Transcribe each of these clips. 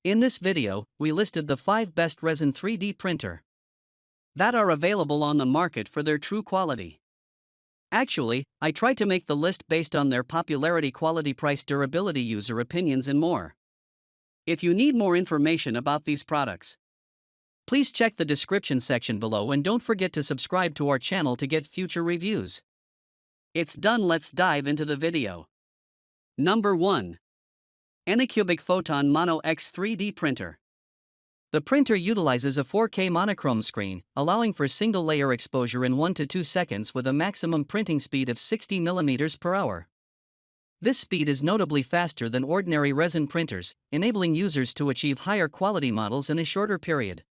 In this video, we listed the 5 best resin 3D printer that are available on the market for their true quality. Actually, I tried to make the list based on their popularity, quality, price, durability, user opinions, and more. If you need more information about these products, please check the description section below and don't forget to subscribe to our channel to get future reviews. It's done, let's dive into the video. Number 1. ANYCUBIC Photon Mono X 3D Printer. The printer utilizes a 4K monochrome screen, allowing for single-layer exposure in 1 to 2 seconds with a maximum printing speed of 60 mm per hour. This speed is notably faster than ordinary resin printers, enabling users to achieve higher quality models in a shorter period.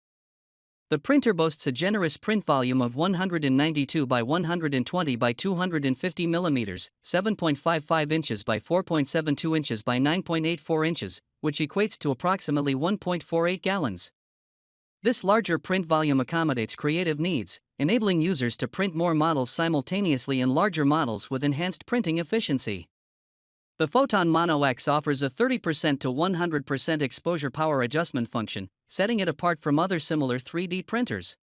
The printer boasts a generous print volume of 192 by 120 by 250 mm, 7.55 inches by 4.72 inches by 9.84 inches, which equates to approximately 1.48 gallons. This larger print volume accommodates creative needs, enabling users to print more models simultaneously in larger models with enhanced printing efficiency. The Photon Mono X offers a 30% to 100% exposure power adjustment function, setting it apart from other similar 3D printers.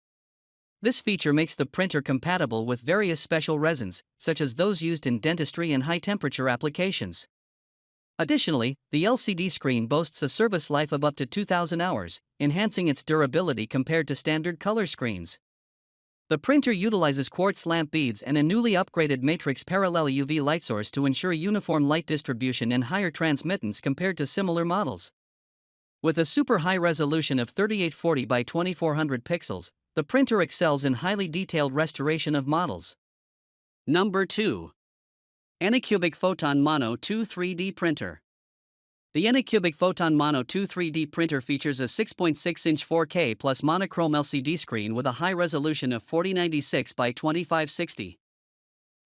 This feature makes the printer compatible with various special resins, such as those used in dentistry and high-temperature applications. Additionally, the LCD screen boasts a service life of up to 2,000 hours, enhancing its durability compared to standard color screens. The printer utilizes quartz lamp beads and a newly upgraded matrix parallel UV light source to ensure uniform light distribution and higher transmittance compared to similar models. With a super high resolution of 3840 by 2400 pixels, the printer excels in highly detailed restoration of models. Number 2. ANYCUBIC Photon Mono 2 3D Printer. The ANYCUBIC Photon Mono 2 3D printer features a 6.6-inch 4K plus monochrome LCD screen with a high resolution of 4096 by 2560.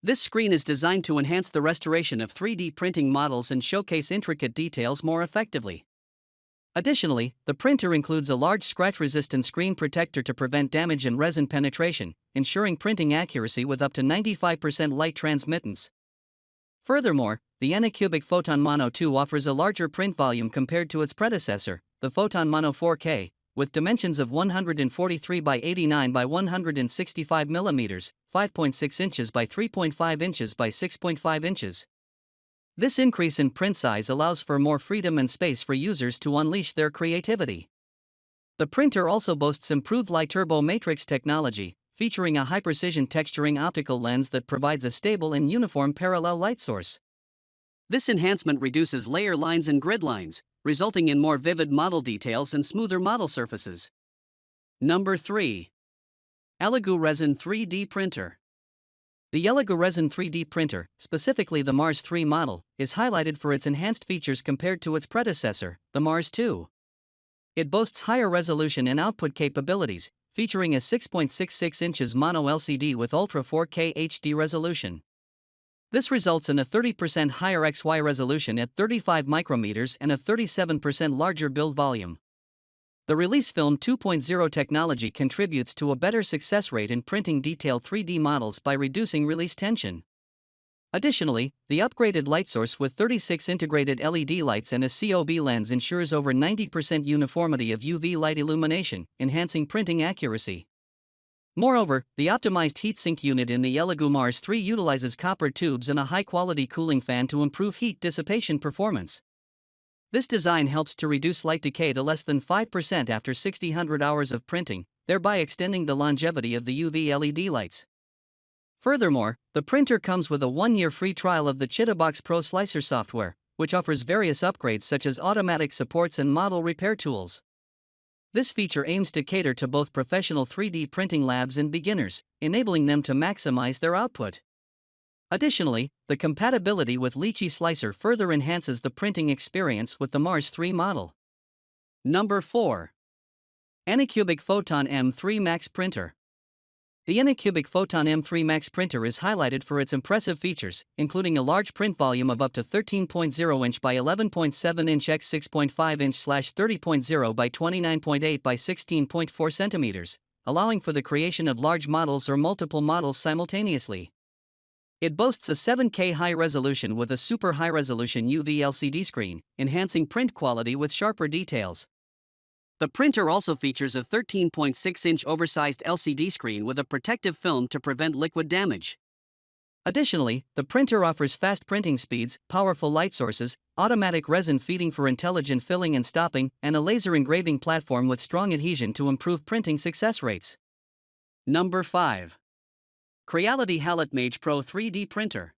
This screen is designed to enhance the restoration of 3D printing models and showcase intricate details more effectively. Additionally, the printer includes a large scratch-resistant screen protector to prevent damage and resin penetration, ensuring printing accuracy with up to 95% light transmittance. Furthermore, the ANYCUBIC Photon Mono 2 offers a larger print volume compared to its predecessor, the Photon Mono 4K, with dimensions of 143 by 89 by 165 mm, 5.6 inches by 3.5 inches by 6.5 inches. This increase in print size allows for more freedom and space for users to unleash their creativity. The printer also boasts improved light turbo matrix technology, featuring a high-precision texturing optical lens that provides a stable and uniform parallel light source. This enhancement reduces layer lines and grid lines, resulting in more vivid model details and smoother model surfaces. Number 3. ELEGOO Resin 3D Printer. The ELEGOO Resin 3D printer, specifically the Mars 3 model, is highlighted for its enhanced features compared to its predecessor, the Mars 2. It boasts higher resolution and output capabilities, featuring a 6.66 inches mono LCD with Ultra 4K HD resolution. This results in a 30% higher XY resolution at 35 micrometers and a 37% larger build volume. The Release Film 2.0 technology contributes to a better success rate in printing detailed 3D models by reducing release tension. Additionally, the upgraded light source with 36 integrated LED lights and a COB lens ensures over 90% uniformity of UV light illumination, enhancing printing accuracy. Moreover, the optimized heatsink unit in the ELEGOO Mars 3 utilizes copper tubes and a high-quality cooling fan to improve heat dissipation performance. This design helps to reduce light decay to less than 5% after 600 hours of printing, thereby extending the longevity of the UV LED lights. Furthermore, the printer comes with a 1-year free trial of the Chitabox Pro Slicer software, which offers various upgrades such as automatic supports and model repair tools. This feature aims to cater to both professional 3D printing labs and beginners, enabling them to maximize their output. Additionally, the compatibility with Lychee Slicer further enhances the printing experience with the Mars 3 model. Number 4. ANYCUBIC Photon M3 Max Printer. The ANYCUBIC Photon M3 Max printer is highlighted for its impressive features, including a large print volume of up to 13.0 inch by 11.7 inch x 6.5 inch / 30.0 by 29.8 by 16.4 centimeters, allowing for the creation of large models or multiple models simultaneously. It boasts a 7K high resolution with a super high resolution UV LCD screen, enhancing print quality with sharper details. The printer also features a 13.6-inch oversized LCD screen with a protective film to prevent liquid damage. Additionally, the printer offers fast printing speeds, powerful light sources, automatic resin feeding for intelligent filling and stopping, and a laser engraving platform with strong adhesion to improve printing success rates. Number 5. Creality Halot-Mage Pro 3D Printer.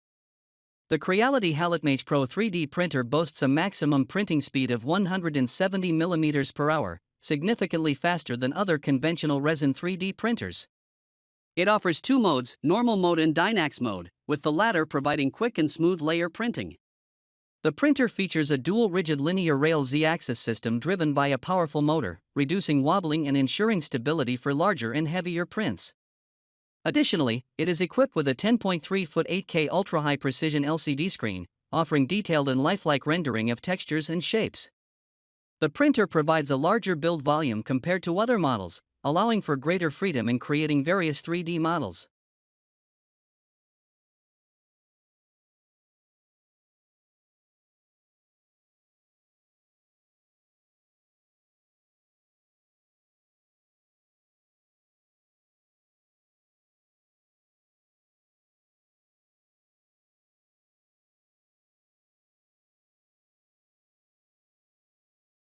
The Creality Halot-Mage Pro 3D printer boasts a maximum printing speed of 170 mm per hour, significantly faster than other conventional resin 3D printers. It offers two modes, normal mode and Dynax mode, with the latter providing quick and smooth layer printing. The printer features a dual rigid linear rail Z-axis system driven by a powerful motor, reducing wobbling and ensuring stability for larger and heavier prints. Additionally, it is equipped with a 10.3-foot 8K ultra-high precision LCD screen, offering detailed and lifelike rendering of textures and shapes. The printer provides a larger build volume compared to other models, allowing for greater freedom in creating various 3D models.